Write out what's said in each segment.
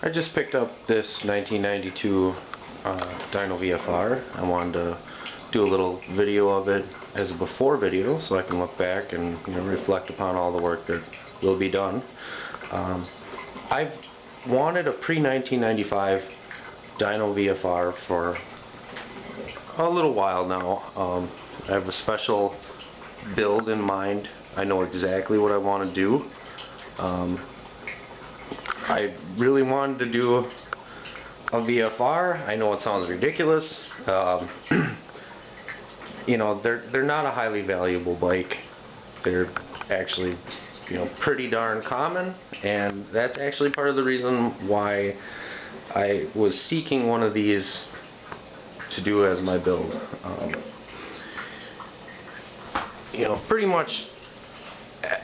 I just picked up this 1992 Dyno VFR. I wanted to do a little video of it as a before video so I can look back and reflect upon all the work that will be done. I've wanted a pre-1995 Dyno VFR for a little while now. I have a special build in mind. I know exactly what I want to do. I really wanted to do a VFR. I know it sounds ridiculous. You know, they're not a highly valuable bike. They're actually, pretty darn common, and that's actually part of the reason why I was seeking one of these to do as my build. Pretty much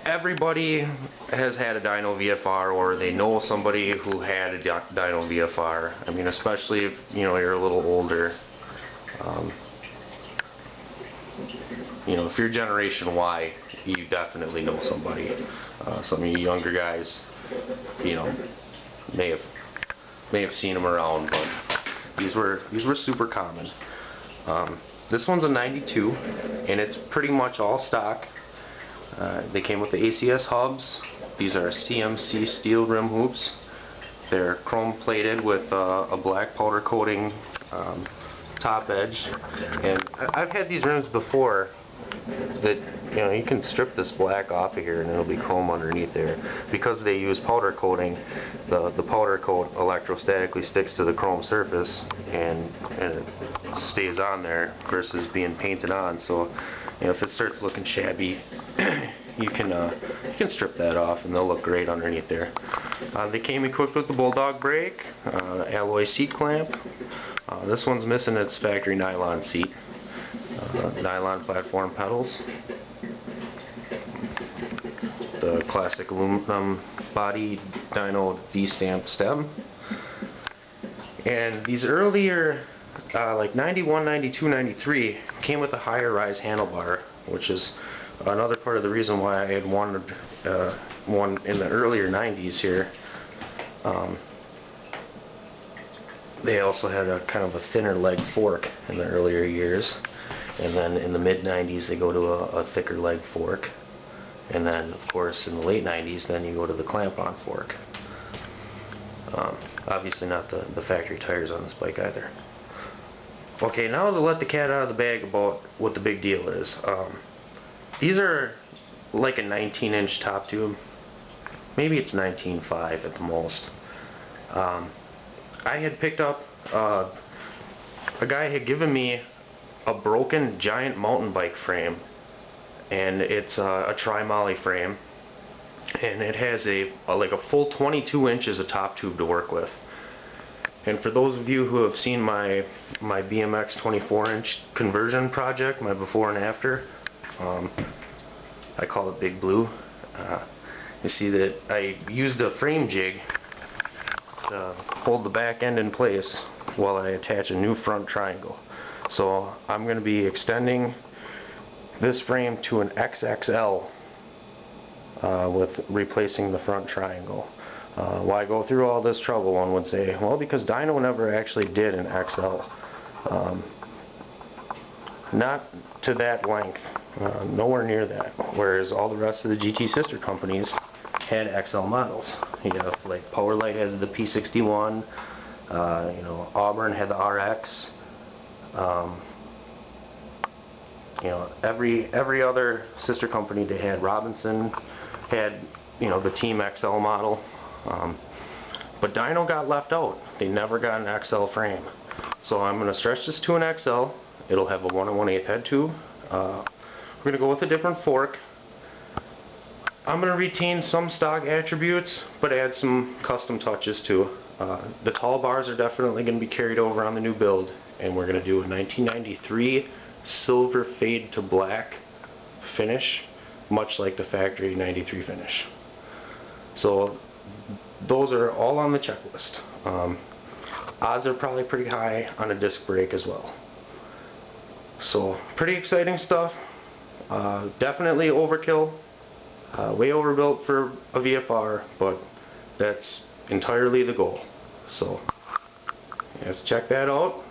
everybody has had a Dyno VFR, or they know somebody who had a Dyno VFR. I mean, especially if you're a little older. If you're Generation Y, you definitely know somebody. Some of you younger guys, may have seen them around, but these were super common. This one's a 92, and it's pretty much all stock. They came with the ACS hubs. These are CMC steel rim hoops. They're chrome plated with a black powder coating top edge. And I've had these rims before that you can strip this black off of here and it'll be chrome underneath there. Because they use powder coating, the powder coat electrostatically sticks to the chrome surface and it stays on there versus being painted on. So if it starts looking shabby, you can strip that off and they'll look great underneath there. They came equipped with the Bulldog brake, alloy seat clamp. This one's missing its factory nylon seat. Nylon platform pedals. The classic aluminum body Dyno D-stamped stem. And these earlier, like 91, 92, 93, came with a higher rise handlebar, which is another part of the reason why I had wanted one in the earlier 90s here. They also had a kind of a thinner leg fork in the earlier years, and then in the mid 90s they go to a thicker leg fork, and then of course in the late 90s then you go to the clamp-on fork. Obviously not the factory tires on this bike either. Okay, now to let the cat out of the bag about what the big deal is. These are like a 19-inch top tube. Maybe it's 19.5 at the most. I had picked up, a guy had given me a broken giant mountain bike frame, and it's a tri-molly frame, and it has like a full 22 inches of top tube to work with. And for those of you who have seen my BMX 24-inch conversion project, my before and after, I call it Big Blue. You see that I used a frame jig to hold the back end in place while I attach a new front triangle. So I'm going to be extending this frame to an XXL with replacing the front triangle. Why go through all this trouble, one would say? Well, because Dyno never actually did an XL. Not to that length. Nowhere near that. Whereas all the rest of the GT sister companies had XL models. Like Powerlite has the P61. Auburn had the RX. Every other sister company they had. Robinson had the Team XL model. But Dyno got left out. They never got an XL frame. So I'm going to stretch this to an XL. It'll have a 1 1/8 head tube. We're going to go with a different fork. I'm going to retain some stock attributes, but add some custom touches too. The tall bars are definitely going to be carried over on the new build, and we're going to do a 1993 silver fade to black finish, much like the factory 93 finish. So those are all on the checklist. Odds are probably pretty high on a disc brake as well. So pretty exciting stuff. Definitely overkill. Way overbuilt for a VFR, but that's entirely the goal. So you have to check that out.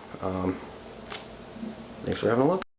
Thanks for having a look.